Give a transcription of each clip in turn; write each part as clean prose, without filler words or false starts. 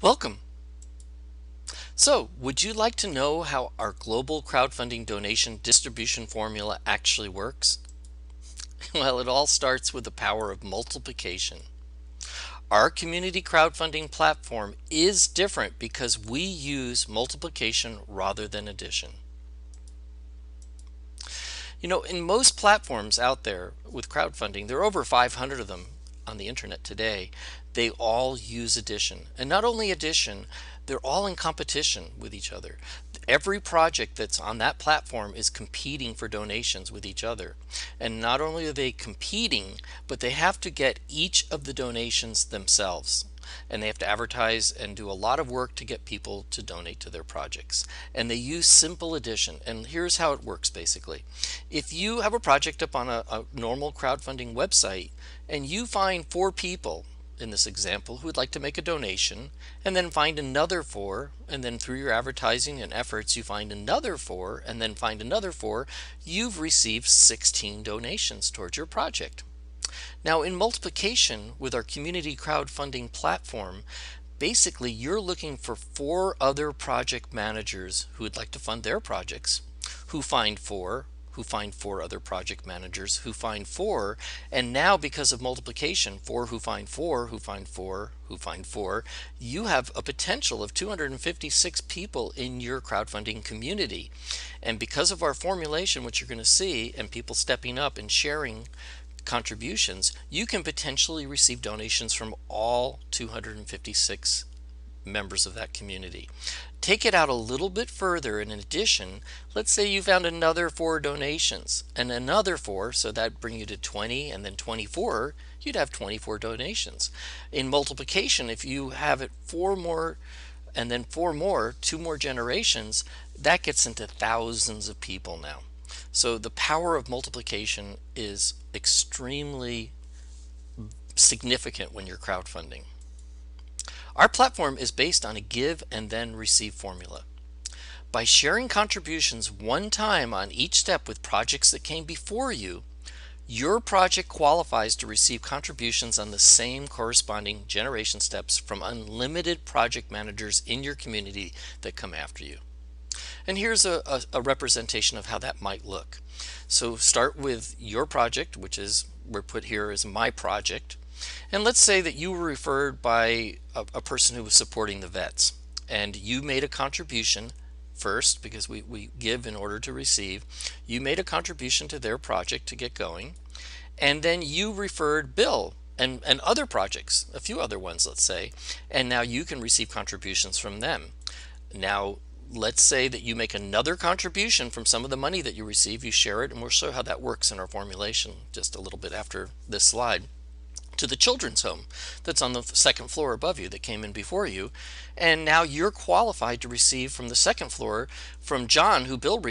Welcome. So, would you like to know how our global crowdfunding donation distribution formula actually works? Well, it all starts with the power of multiplication. Our community crowdfunding platform is different because we use multiplication rather than addition. In most platforms out there with crowdfunding, there are over 500 of them on the internet today. They all use addition. And not only addition, they're all in competition with each other. Every project that's on that platform is competing for donations with each other. And not only are they competing, but they have to get each of the donations themselves. And they have to advertise and do a lot of work to get people to donate to their projects. And they use simple addition. And here's how it works basically. If you have a project up on a normal crowdfunding website and you find 4 people in this example who would like to make a donation, and then find another 4, and then through your advertising and efforts you find another 4, and then find another 4, you've received 16 donations towards your project. Now in multiplication with our community crowdfunding platform, basically you're looking for 4 other project managers who would like to fund their projects, who find 4, who find 4 other project managers, who find 4, and now because of multiplication, 4 who find 4, who find 4, who find 4, you have a potential of 256 people in your crowdfunding community. And because of our formulation, which you're going to see, and people stepping up and sharing contributions, you can potentially receive donations from all 256 members of that community. Take it out a little bit further, and in addition, let's say you found another 4 donations and another 4, so that'd bring you to 20, and then 24, you'd have 24 donations. In multiplication, if you have it 4 more and then 4 more, 2 more generations, that gets into thousands of people now. So the power of multiplication is extremely significant when you're crowdfunding. Our platform is based on a give and then receive formula. By sharing contributions one time on each step with projects that came before you, your project qualifies to receive contributions on the same corresponding generation steps from unlimited project managers in your community that come after you. And here's a representation of how that might look. So start with your project, which is, we're put here as my project. And let's say that you were referred by a person who was supporting the vets, and you made a contribution first, because we give in order to receive. You made a contribution to their project to get going, and then you referred Bill and other projects, a few other ones, let's say, and now you can receive contributions from them. Now let's say that you make another contribution from some of the money that you receive, you share it, and we'll show how that works in our formulation just a little bit after this slide, to the children's home that's on the 2nd floor above you that came in before you. And now you're qualified to receive from the 2nd floor from John, who Bill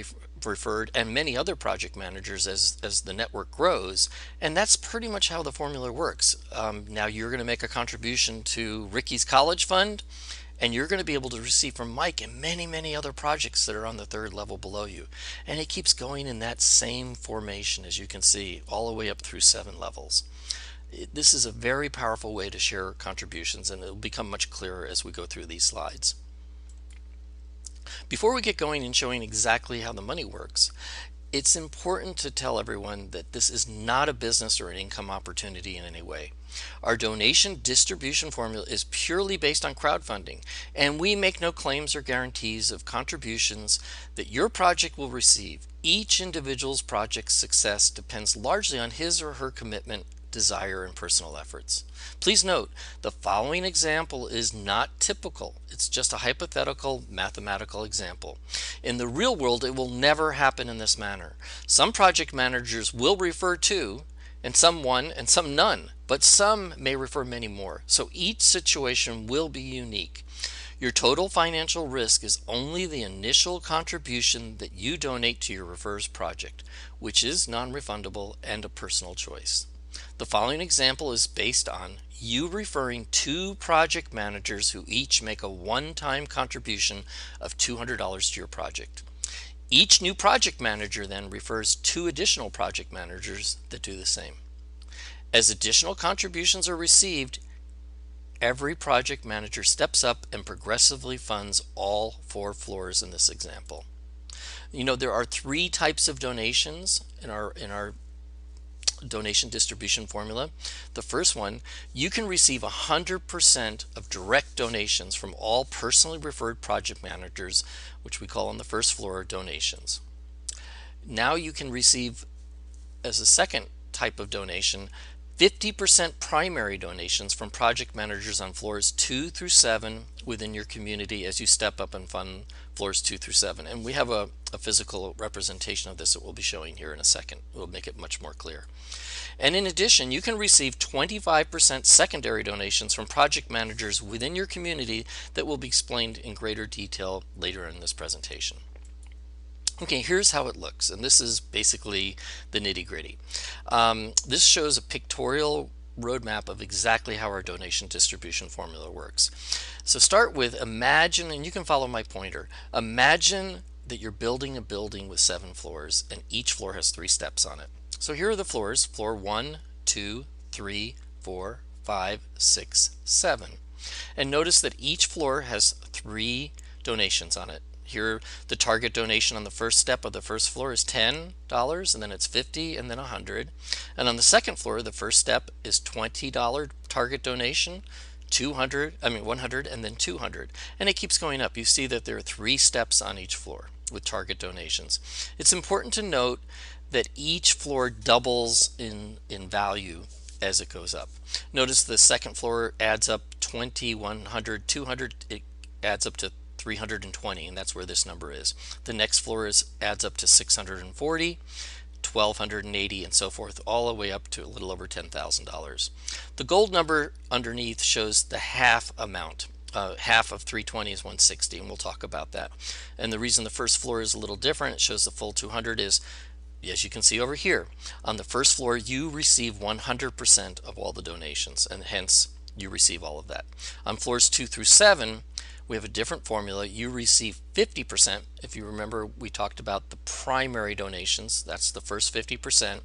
referred, and many other project managers as the network grows. And that's pretty much how the formula works. Now you're going to make a contribution to Ricky's college fund, and you're going to be able to receive from Mike and many other projects that are on the 3rd level below you. And it keeps going in that same formation, as you can see, all the way up through 7 levels. This is a very powerful way to share contributions, and it'll become much clearer as we go through these slides. Before we get going and showing exactly how the money works, it's important to tell everyone that this is not a business or an income opportunity in any way. Our donation distribution formula is purely based on crowdfunding, and we make no claims or guarantees of contributions that your project will receive. Each individual's project's success depends largely on his or her commitment, desire, and personal efforts. Please note, the following example is not typical. It's just a hypothetical mathematical example. In the real world, it will never happen in this manner. Some project managers will refer 2, and some 1, and some none, but some may refer many more. So each situation will be unique. Your total financial risk is only the initial contribution that you donate to your refer's project, which is non-refundable and a personal choice. The following example is based on you referring 2 project managers who each make a one-time contribution of $200 to your project. Each new project manager then refers 2 additional project managers that do the same. As additional contributions are received, every project manager steps up and progressively funds all 4 floors in this example. You know, there are 3 types of donations in our donation distribution formula. The first one, you can receive 100% of direct donations from all personally referred project managers, which we call on the first floor donations. Now you can receive, as a second type of donation, 50% primary donations from project managers on floors 2 through 7 within your community as you step up and fund floors 2 through 7. And we have a physical representation of this that we'll be showing here in a second. We'll make it much more clear. And in addition, you can receive 25% secondary donations from project managers within your community that will be explained in greater detail later in this presentation. Okay, here's how it looks, and this is basically the nitty-gritty. This shows a pictorial roadmap of exactly how our donation distribution formula works. So start with imagine, and you can follow my pointer, imagine that you're building a building with 7 floors and each floor has 3 steps on it. So here are the floors, floor 1, 2, 3, 4, 5, 6, 7. And notice that each floor has 3 donations on it. Here, the target donation on the first step of the first floor is $10, and then it's $50, and then $100. And on the second floor, the first step is $20 target donation, $100, and then $200. And it keeps going up. You see that there are 3 steps on each floor with target donations. It's important to note that each floor doubles in value as it goes up. Notice the second floor adds up 20, 100, 200, it adds up to 320, and that's where this number is. The next floor adds up to 640, 1280, and so forth, all the way up to a little over $10,000. The gold number underneath shows the half amount. Half of 320 is 160, and we'll talk about that. And the reason the first floor is a little different, it shows the full 200, is, as you can see over here, on the first floor you receive 100% of all the donations, and hence you receive all of that. On floors 2 through 7, we have a different formula. You receive 50%. If you remember, we talked about the primary donations. That's the first 50%.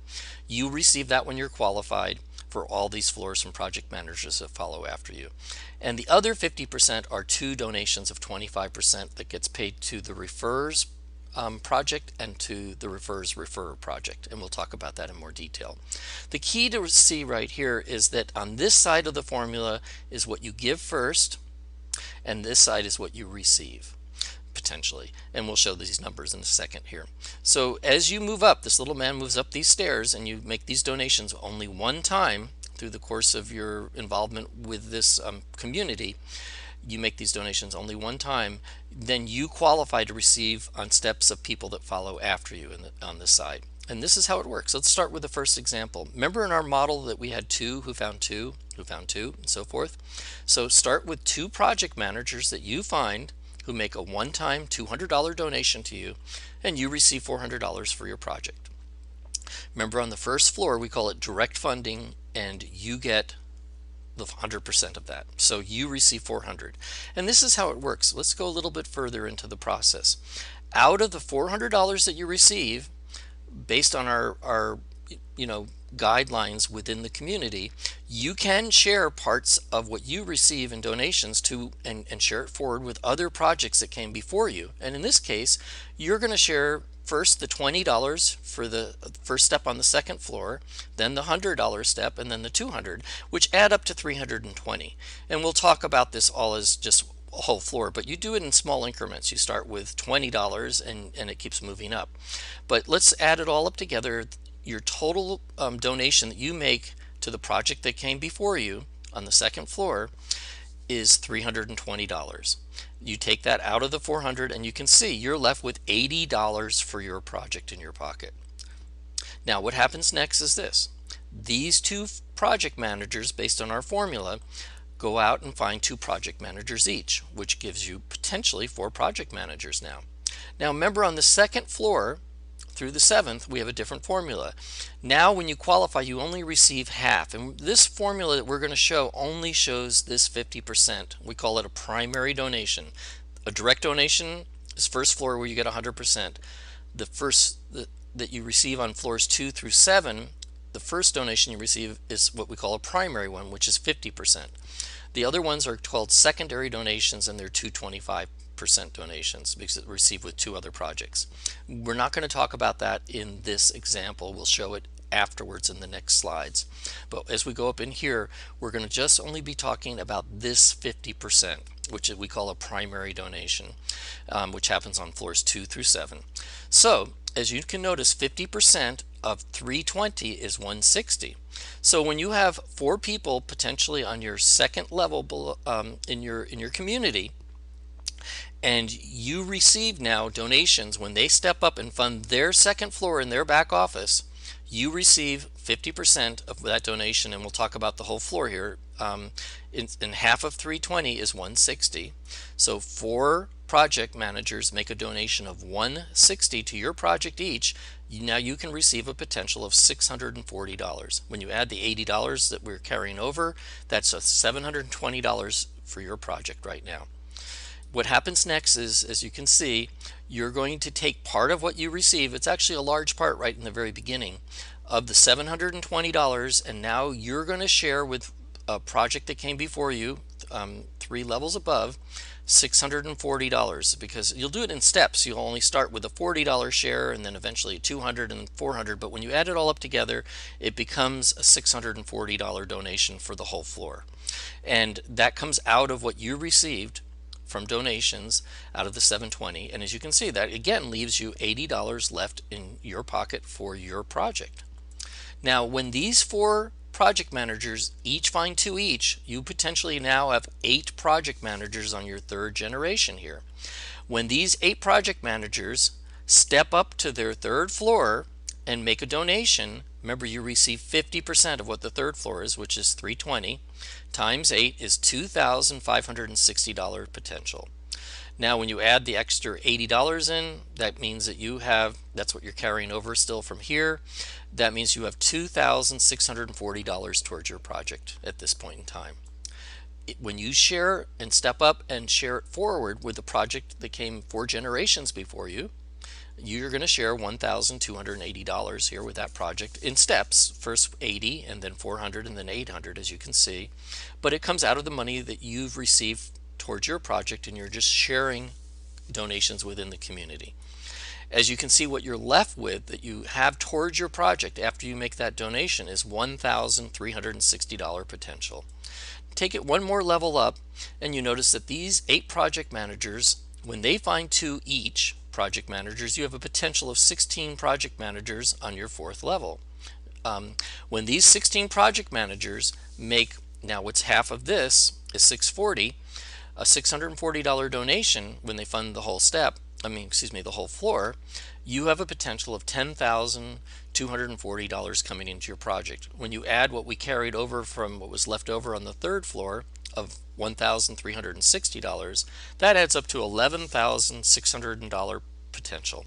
You receive that when you're qualified for all these floors from project managers that follow after you. And the other 50% are 2 donations of 25% that gets paid to the refers project and to the refers referrer project, and we'll talk about that in more detail. The key to see right here is that on this side of the formula is what you give first, and this side is what you receive potentially, and we'll show these numbers in a second here. So as you move up, this little man moves up these stairs, and you make these donations only one time through the course of your involvement with this community. You make these donations only one time, then you qualify to receive on steps of people that follow after you on this side. And this is how it works. Let's start with the first example. Remember in our model that we had 2 who found 2, who found 2, and so forth? So start with 2 project managers that you find who make a one-time $200 donation to you, and you receive $400 for your project. Remember, on the first floor we call it direct funding, and you get the 100% of that. So you receive $400. And this is how it works. Let's go a little bit further into the process. Out of the $400 that you receive, based on our guidelines within the community, you can share parts of what you receive in donations to and share it forward with other projects that came before you. And in this case, you're going to share first the $20 for the first step on the second floor, then the $100 step, and then the $200, which add up to $320. And we'll talk about this all as just a whole floor, but you do it in small increments. You start with $20 and it keeps moving up. But let's add it all up together. Your total donation that you make to the project that came before you on the second floor is $320. You take that out of the 400 and you can see you're left with $80 for your project in your pocket. Now what happens next is this. These 2 project managers, based on our formula, go out and find 2 project managers each, which gives you potentially 4 project managers now. Now remember, on the second floor through the 7th we have a different formula. Now when you qualify, you only receive half, and this formula that we're going to show only shows this 50%. We call it a primary donation. A direct donation is first floor where you get 100%. The first that you receive on floors 2 through 7, the first donation you receive is what we call a primary one, which is 50%. The other ones are called secondary donations, and they're 225% donations because it's received with two other projects. We're not going to talk about that in this example. We'll show it afterwards in the next slides. But as we go up in here, we're going to just only be talking about this 50%, which we call a primary donation, which happens on floors 2 through 7. So as you can notice, 50% of 320 is 160. So when you have 4 people potentially on your second level in your community, and you receive now donations, when they step up and fund their second floor in their back office, you receive 50% of that donation, and we'll talk about the whole floor here. In half of 320 is 160. So 4 project managers make a donation of 160 to your project each. Now you can receive a potential of $640. When you add the $80 that we're carrying over, that's a $720 for your project right now. What happens next is, as you can see, you're going to take part of what you receive. It's actually a large part right in the very beginning of the $720, and now you're going to share with a project that came before you, 3 levels above, $640, because you'll do it in steps. You'll only start with a $40 share and then eventually $200 and $400, but when you add it all up together, it becomes a $640 donation for the whole floor. And that comes out of what you received from donations out of the 720, and as you can see, that again leaves you $80 left in your pocket for your project. Now when these 4 project managers each find 2 each, you potentially now have 8 project managers on your third generation here. When these 8 project managers step up to their third floor and make a donation, remember you receive 50% of what the third floor is, which is 320, times 8 is $2,560 potential. Now when you add the extra $80 in, that means that that's what you're carrying over still from here. That means you have $2,640 towards your project at this point in time. When you share and step up and share it forward with the project that came 4 generations before you, you're going to share $1,280 here with that project in steps. First 80 and then 400 and then 800, as you can see. But it comes out of the money that you've received towards your project, and you're just sharing donations within the community. As you can see, what you're left with that you have towards your project after you make that donation is $1,360 potential. Take it one more level up, and you notice that these 8 project managers, when they find 2 each project managers, you have a potential of 16 project managers on your 4th level. When these 16 project managers make, now what's half of this is 640, a $640 donation when they fund the whole the whole floor, you have a potential of $10,240 coming into your project. When you add what we carried over from what was left over on the 3rd floor of $1,360, that adds up to $11,600 potential.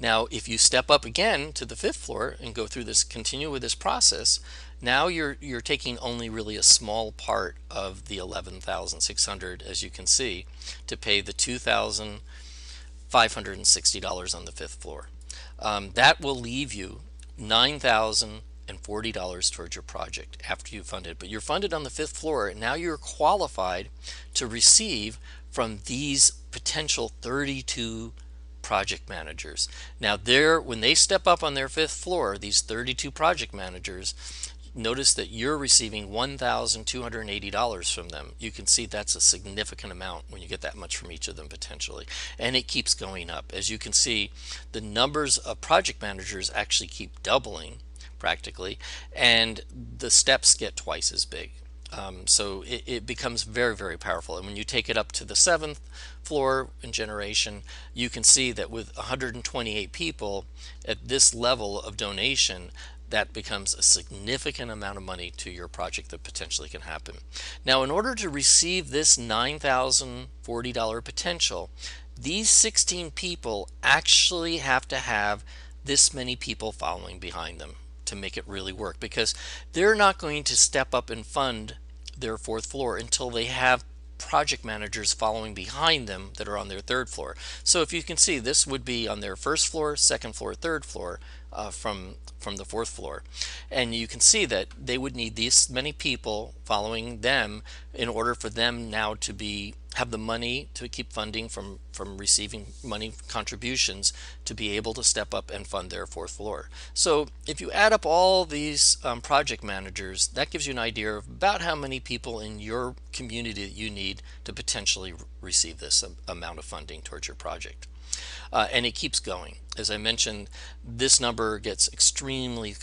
Now if you step up again to the 5th floor and go through this, continue with this process, now you're taking only really a small part of the $11,600, as you can see, to pay the $2,560 on the 5th floor. That will leave you $9,040 towards your project after you fund it. But you're funded on the 5th floor, and now you're qualified to receive from these potential 32 project managers. Now when they step up on their 5th floor, these 32 project managers, notice that you're receiving $1,280 from them. You can see that's a significant amount when you get that much from each of them potentially, and it keeps going up. As you can see, the numbers of project managers actually keep doubling practically, and the steps get twice as big. So it becomes very, very powerful. And when you take it up to the 7th floor in generation, you can see that with 128 people at this level of donation, that becomes a significant amount of money to your project that potentially can happen. Now in order to receive this $9,040 potential, these 16 people actually have to have this many people following behind them to make it really work, because they're not going to step up and fund their 4th floor until they have project managers following behind them that are on their third floor. So if you can see, this would be on their first floor, second floor, third floor, from the fourth floor. And you can see that they would need these many people following them in order for them now to have the money to keep funding from receiving money contributions to be able to step up and fund their fourth floor. So if you add up all these project managers, that gives you an idea of about how many people in your community that you need to potentially receive this amount of funding towards your project. And it keeps going. As I mentioned, this number gets extremely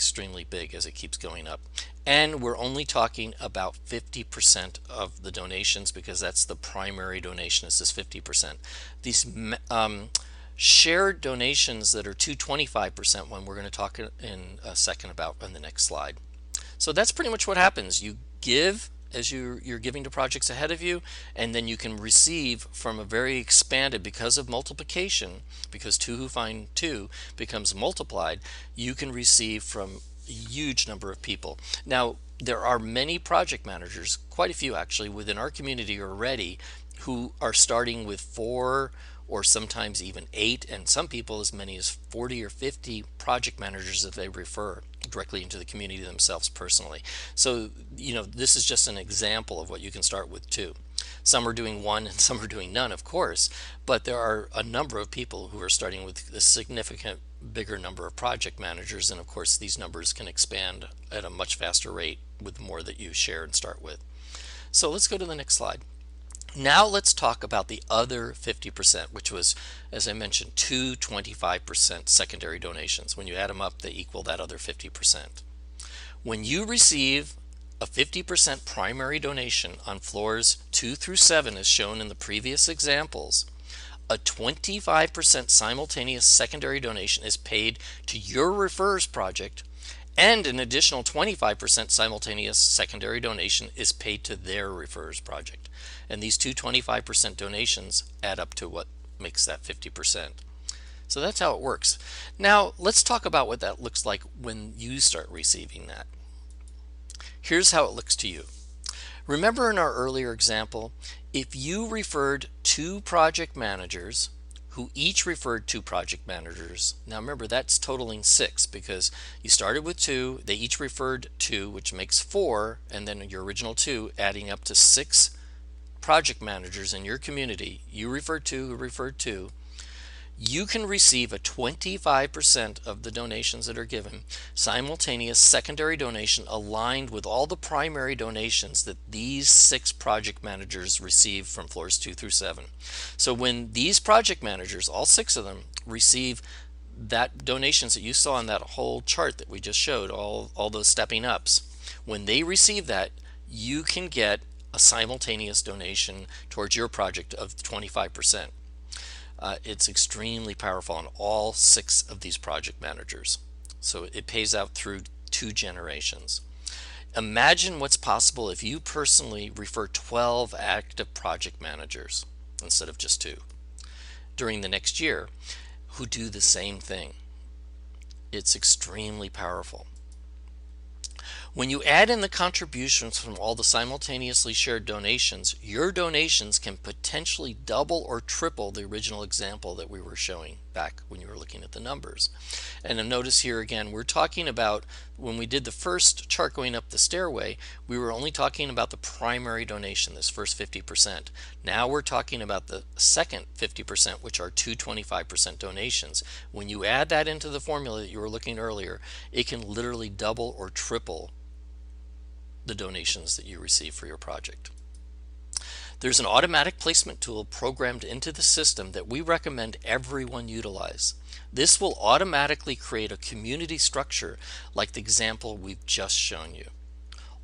big as it keeps going up. And we're only talking about 50% of the donations, because that's the primary donation, is this 50%. These shared donations that are 225%, one we're going to talk in a second about on the next slide. So that's pretty much what happens. You give as you're giving to projects ahead of you, and then you can receive from a very expanded, because of multiplication, because 2 who find 2 becomes multiplied, you can receive from a huge number of people. Now, there are many project managers, quite a few actually, within our community already, who are starting with 4 or sometimes even 8, and some people as many as 40 or 50 project managers that they refer directly into the community themselves personally. So, this is just an example of what you can start with too. Some are doing 1 and some are doing none, of course, but there are a number of people who are starting with a significant bigger number of project managers, and of course these numbers can expand at a much faster rate with the more that you share and start with. So let's go to the next slide. Now let's talk about the other 50%, which was, as I mentioned, 225% secondary donations. When you add them up, they equal that other 50%. When you receive a 50% primary donation on floors 2 through 7, as shown in the previous examples, a 25% simultaneous secondary donation is paid to your referrers project, and an additional 25% simultaneous secondary donation is paid to their referrers project. And these two 25% donations add up to what makes that 50%. So that's how it works. Now let's talk about what that looks like when you start receiving that. Here's how it looks to you. Remember in our earlier example, if you referred 2 project managers who each referred 2 project managers, now remember that's totaling 6, because you started with 2, they each referred 2, which makes 4, and then your original 2 adding up to 6 project managers in your community. You referred 2 who referred 2. You can receive a 25% of the donations that are given, simultaneous secondary donation aligned with all the primary donations that these 6 project managers receive from floors 2 through 7. So when these project managers, all 6 of them, receive that donations that you saw on that whole chart that we just showed, all those stepping ups, when they receive that, you can get a simultaneous donation towards your project of 25%. It's extremely powerful on all 6 of these project managers. So it pays out through 2 generations. Imagine what's possible if you personally refer 12 active project managers instead of just 2 during the next year who do the same thing. It's extremely powerful. When you add in the contributions from all the simultaneously shared donations, your donations can potentially double or triple the original example that we were showing back when you were looking at the numbers. And notice here again, we're talking about, when we did the first chart going up the stairway, we were only talking about the primary donation, this first 50%. Now we're talking about the second 50%, which are 225% donations. When you add that into the formula that you were looking earlier, it can literally double or triple the donations that you receive for your project. There's an automatic placement tool programmed into the system that we recommend everyone utilize. This will automatically create a community structure like the example we've just shown you.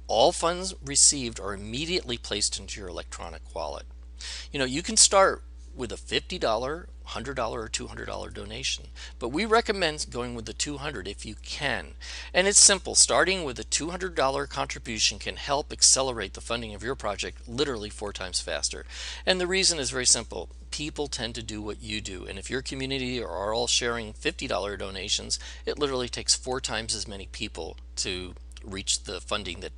All funds received are immediately placed into your electronic wallet. You can start with a $50, $100, or $200 donation, but we recommend going with the $200 if you can. And it's simple. Starting with a $200 contribution can help accelerate the funding of your project literally 4 times faster. And the reason is very simple. People tend to do what you do, and if your community are all sharing $50 donations, it literally takes 4 times as many people to reach the funding that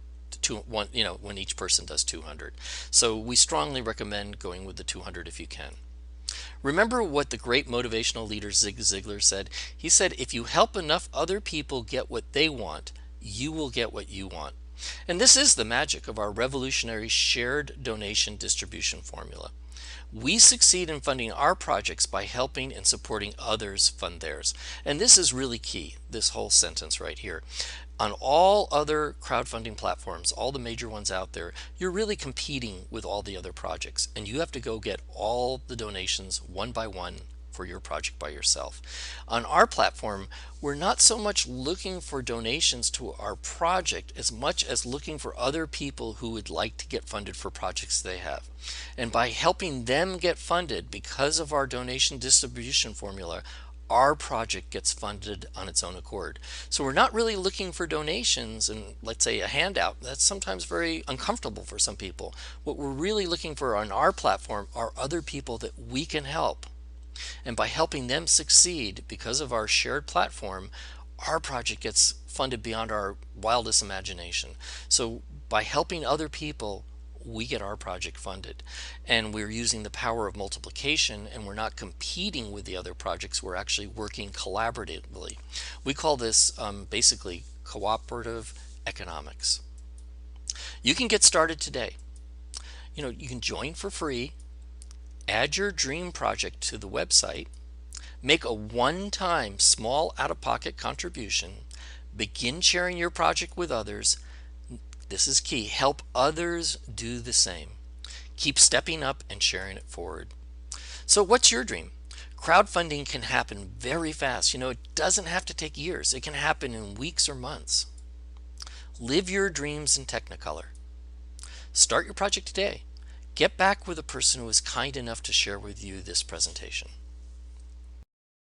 when each person does 200. So we strongly recommend going with the 200 if you can. Remember what the great motivational leader Zig Ziglar said? He said, if you help enough other people get what they want, you will get what you want. And this is the magic of our revolutionary shared donation distribution formula. We succeed in funding our projects by helping and supporting others fund theirs. And this is really key, this whole sentence right here. On all other crowdfunding platforms, all the major ones out there, you're really competing with all the other projects, and you have to go get all the donations one by one for your project by yourself. On our platform, we're not so much looking for donations to our project as much as looking for other people who would like to get funded for projects they have. And by helping them get funded because of our donation distribution formula, our project gets funded on its own accord. So we're not really looking for donations and, let's say, a handout. That's sometimes very uncomfortable for some people. What we're really looking for on our platform are other people that we can help. And by helping them succeed because of our shared platform, our project gets funded beyond our wildest imagination. So by helping other people, we get our project funded. And we're using the power of multiplication, and we're not competing with the other projects. We're actually working collaboratively. We call this basically cooperative economics. You can get started today. You can join for free, add your dream project to the website, make a one-time small out-of-pocket contribution, begin sharing your project with others. This is key. Help others do the same. Keep stepping up and sharing it forward. So what's your dream? Crowdfunding can happen very fast. It doesn't have to take years. It can happen in weeks or months. Live your dreams in Technicolor. Start your project today. Get back with a person who was kind enough to share with you this presentation.